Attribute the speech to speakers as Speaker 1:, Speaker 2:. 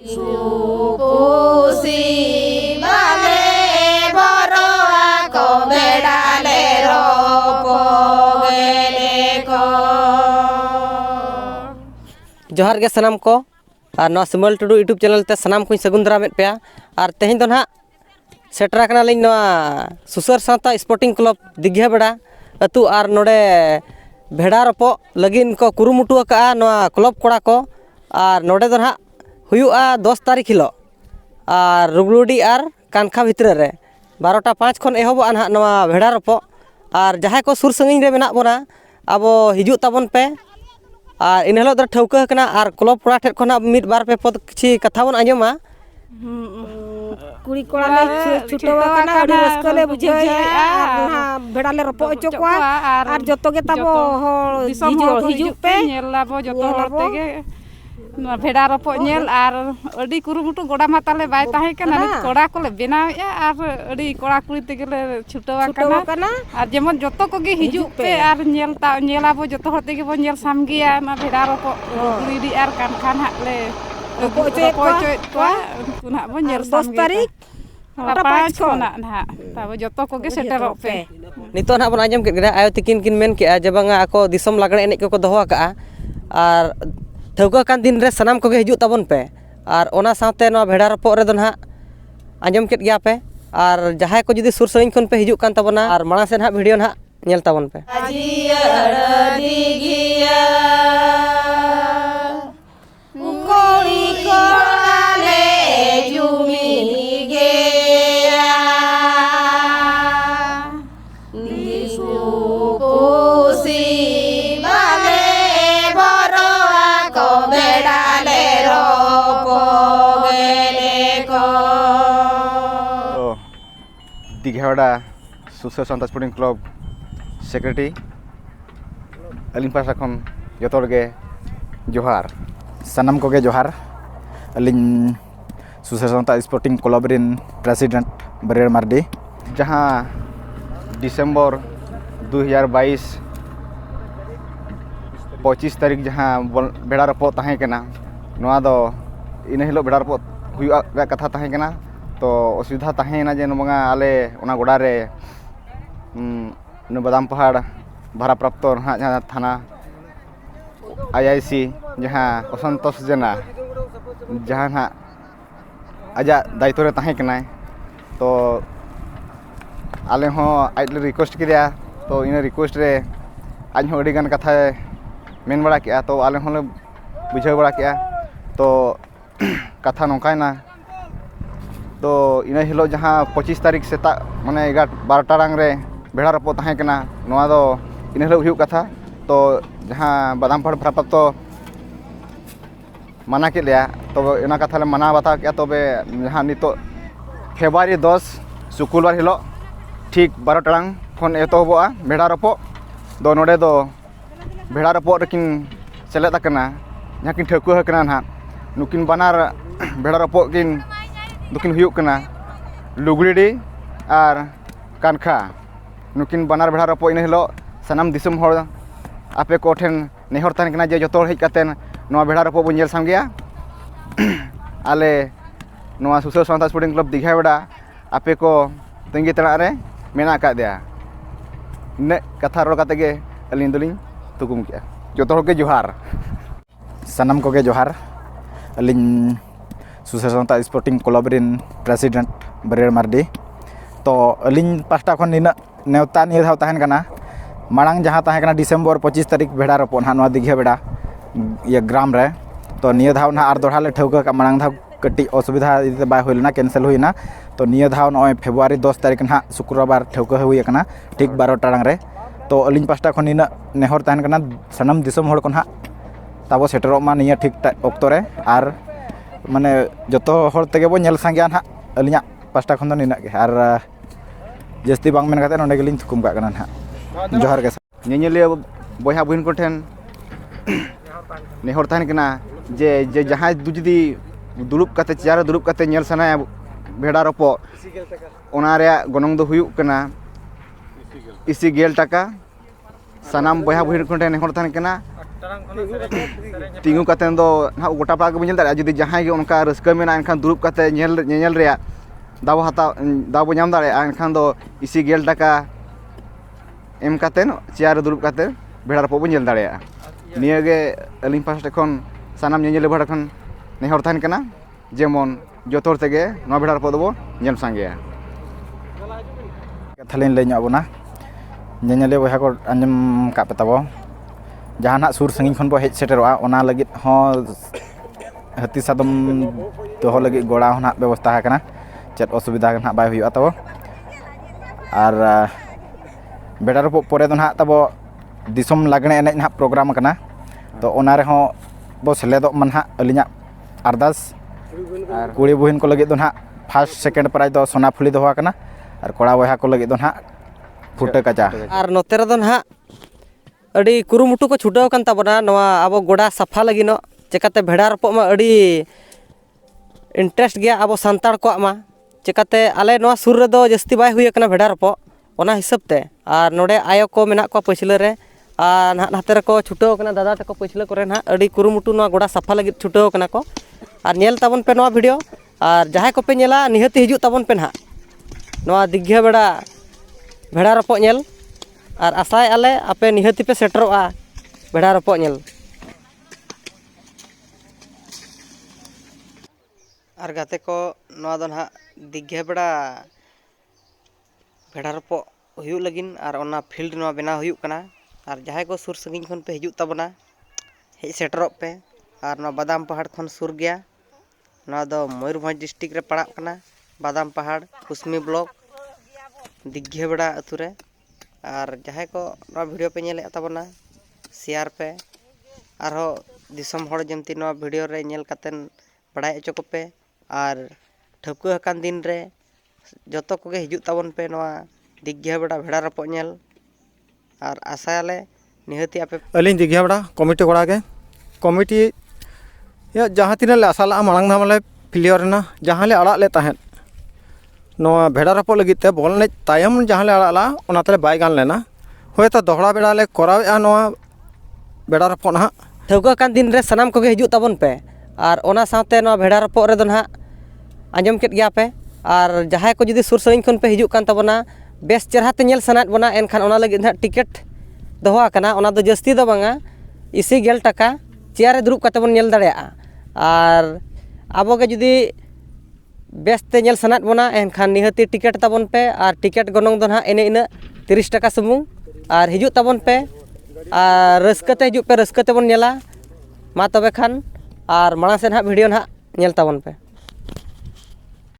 Speaker 1: Supusi bale boro ako bedale ropo geleko.
Speaker 2: जोहार के सनाम को और नवा सिमल टुडू यूट्यूब चैनल ते सनाम को सगुन दारामेद पे और तेहें दो ना सेटरा कना लिंग नवा सुसर सावता स्पोर्टिंग क्लब दिघिया बेड़ा अतु और नोडे भेड़ा रपो लगिन को कुरुमुटु का नवा क्लब कोड़ा को और नोडे दो ना हुयुआ 10 तारीख हिलो और रुगलुडी और कानखा भितर रे 12:05 खन एहब ना नवा भेड़ा रपो और जहां को सुर संगिन रे मेना बोना अब हिजु ताबन पे और इन हलो ठौका कना और क्लब कोड़ा ठेर खना मिड बार पे पद किछि कथा बन आंजमा
Speaker 3: कुड़ी कोड़ा ले छुटवा कना अडी रस्का ले बुझाया भेड़ा ले रपो ओचो कोआ और जतो के ताबो हिजु पे
Speaker 4: नेलाबो जतो होते के भेड़ा रपो नेल और अडी कुरुमुटु गोडा माताले बाय ताहे कना कोड़ा को ले बनाया और अडी कोड़ा कुड़ी ते गेले छुटवा कना और जेमन जतो को गे हिजु पे और नेलाबो जतो होते के बो नेल सामगिया ना भेड़ा रपो कुड़ी और कानखान हाले रपो कोआ पुना बो नेल
Speaker 3: 10 तारीख
Speaker 4: 5 खना ना ताबो जतो को गे सेटरो पे
Speaker 2: नितो ना बन आंजम के आयो तिकिन किन मेन के जे बांगा ako दिसम लागणे एने को दोहो का और ठौका कान दिन रे सनाम को गे हिजु ताबन पे और ओना साथे नो भेड़ा रपो रे दो ना आंजम केत गया पे और जहां को जदी सुर सरिंग खन पे हिजु कान ताबना और माना से ना वीडियो ना नेल ताबन पे
Speaker 1: Ajiya digiya ukoli kolale jumi geya Supusi bale boro ako bedale ropo geleko.
Speaker 5: दिघाड़ा सुसर सावता स्पोर्टिंग क्लब सेक्रेटरी अलिंग पासा खन जतोर गे जोहार
Speaker 6: सनम को गे जोहार अलिंग सुसर सावता स्पोर्टिंग क्लब रिन प्रेसिडेंट बरेर मार्डी
Speaker 5: जहां दिसंबर 2022 25 तारीख जहां भेड़ा रपो ताहें कना नोआ दो इन हिलो भेड़ा रपो हुआ कथा ताहें कना तो असुविधा ताहेना जे नोंगा आले ओना गोडा रे बादाम पहाड़ भाड़ा प्राप्त हाँ जहाँ थाना IIC जहाँ असंतोष जना जहाँ हाँ आजा दायित्व रे ताहें कनाय तो आले हों आज रिक्वेस्ट किया तो इन रिक्वेस्ट रे आज हों अड़ी गान कथा मेन बड़ा किया तो आले हों ले बुझाव बड़ा किया तो कथा नौकायना तो इन हिलो जहाँ 25 तारीख सेता माने 12 टाड़ांग रे भेड़ा रपो ताहें कना नोआ दो इन हिलो हुयु कथा तो जहाँ बादाम पहाड़ प्राप्त तो माना के लिया तो इन कथा ले माना बता क्या तो जहाँ नितो फेब्रुआरी 10 शुक्रवार हिलो ठीक 12 टाड़ांग खन एतोबोआ भेड़ा रपो दो नोडे दो भेड़ा रपो रेकिन सेलेद कना जहाँ किन ठेकुआ कना ना नुकिन बानार भेड़ा रपो किन दुकिन हुयु कना लुगड़ीडी और कानखा नुकिन बानार भेड़ा रपो इन हिलो सनाम दिसम होड़ आपे को ठेन नेहर तान कना जे जतो हेज कातेन नोआ भेड़ा रपो बो नेल सामगिया आले नोआ सुसर सावता स्पोर्टिंग क्लब दिघा बेड़ा आपे को तंगी तड़ा रे मेना का दिया ने कथा रोड काते गे अलिन दुलिन तुकुम किया जतो होके जोहार
Speaker 6: सनम को गे जोहार अलिंग सुसर सावता स्पोर्टिंग क्लब रिन प्रेसिडेंट बरेर मार्डी तो अलिंग पास्टा खन निना नेवता निये धाव ताहेन कना मांग जहाँ ताहें कना दिसंबर 25 तारीख भेड़ा रपो ना नोआ दिघिया बेड़ा ये ग्राम रे तो निये धाव ना आर दोढ़ा ले ठौका का मांग धाव कटी असुविधा इते बाय होइलना कैंसिल होइना तो निये धाव नय फेब्रुआरी 10 तारीख ना शुक्रवार ठौका हुई कना ठीक 12 टाड़ांग रे तो अलिंग पास्टा खन निना नेहर ताहेन कना सनम दिसम होड़ कोन हा ताबो सेटरो मा निया ठीक ऑक्तो रे आर माने जतो होड़ तेगे बो नेल सांगिया ना अलिंगा पास्टा खन दो निना के आर जस्ती बांग मेन काते नोंडे गेलिन थुकुम का कना ना जोहार के
Speaker 5: नेनेलिया बया बहन को ठेन नेहर ताहेन कना जे जहाँ जुदी दुड़ुब काते चेयर दुड़ुब काते नेल सनाया भेड़ा रपो ओना रे गनंग दो हुयु कना 20 टाका सनाम बया बहन को ठेन नेहर ताहेन कना tinggu katen do nah gota pala gebun nyel dare judi jahay ge onka reuska mena enkan durup kate nyel rea daw hata daw bo nyam dare enkan do isi gel taka em katen ciar durup kate bheda ropo bo nyel dare niya ge aling pas ekhon sanam nyel bheda khon nehor thahen kana jemon jotor tege no bheda ropo do bo nyel sangeya
Speaker 6: Thalin lay nyok bona nyanyale boyha ko anjam ka petabo jahanak sur sangin khon bo hej seteroa ona lagit ho hati sadom doho lagit goda hon hak ବ୍ୟବস্থা hakana chet osubida kan hak bai huyuga tabo ar beda ropo pore don hak tabo disom lagne enej hak program kana to ona re ho bo seledok man hak alinya ardas ar kuri buhin ko lagit don hak first second prize do sona phuli doho kana ar koda boyha ko lagit don hak futa kaca
Speaker 2: আর নতে রে দন হা আডি কুরুমুটু কো ছুটাও কান তাবনা নয়া আবো গোডা সাফা লাগিনো চেকাতে ভেড়া রপো মা আডি interest গিয়া আবো সান্তাড় কো মা চেকাতে আলে নয়া সুর রে দো জস্তি বাই হুই কানা ভেড়া রপো ওনা হিসাব তে আর নোডে আয়ো কো মেনা কো পৈছলে রে আর নাতে রে কো ছুটাও কানা দাদা তাকো পৈছলে করে না আডি কুরুমুটু নয়া গোডা সাফা লাগি ছুটাও কানা কো আর নেল তাবন পে নয়া ভিডিও আর যাহাই কো পে নেলা নিহতি হিজু তাবন পে না নয়া দিঘিয়া বেড়া ভেড়া রপো নেল আর আশায় আলে আপে নিহতি পে সেটরোয়া ভেড়া রপো নেল আর গাতে কো নয়া দন হা দিঘিয়া বেড়া ভেড়া রপো হুᱭᱩᱜ লাগিন আর ওনা ফিল্ড নয়া বেনা হুᱭᱩᱜ কানা আর যাহাই কো সুর সঙ্গিন খন পে হিজᱩᱜ তাবনা হেj সেটরop पे আর নয়া বাদাম পাহাড় খন সুর গিয়া নয়া ᱫᱚ ময়ূরভঞ্জ ডিস্ট্রিক্ট রে পড়াᱜ কানা বাদাম পাহাড় কুসমি ব্লক दिघिया बेड़ा अतु रे और जहां को नवा वीडियो पे नेले ताबना शेयर पे आरो दिसम हड़ जमती नवा वीडियो रे नेल कातेन बड़ाय अचो को पे और ठकुआ हकान दिन रे जतो को गे हिजु ताबन पे नवा दिघिया बेड़ा भेड़ा रपो नेल और आशाले निहति आपे
Speaker 7: अलिन दिघिया बेड़ा कमिटी कोड़ा के कमिटी या जहां तिना ले आसाला मांग नामले प्लेयर ना जहां ले अड़ा ले ताहें नवा भेड़ा रपो लगिते बॉल ने तायम जहां ले अड़ाला ओनाते बाय गान लेना होयतो दोहड़ा बेड़ा ले करावेआ नवा बेड़ा रपो ना
Speaker 2: ठकुआ कान दिन रे सनाम को गे हिजु ताबन पे और ओना साथे नवा भेड़ा रपो रे दन हा आंजम केट गया पे और जहां को जुदी सुर सईन खन पे हिजु कान ताबना बेस चेहरा ते नेल सनात बना एनखान ओना लगी ना टिकट दोहा कना ओना दो जस्ती दो बांगा इसी गेल टाका चेयर रे दुरुब काते बन नेल दाड़ेया और आबो गे जुदी बेस्ते नेल सनात बना एनखान निहति टिकट ताबन पे और टिकट गनोंग दन हा एने इन 30 टाका सुमुंग और हिजु ताबन पे और रस्कते हिजु पे रस्कते बन नेला मा तबे खान और माड़ा से ना वीडियो ना नेल ताबन पे।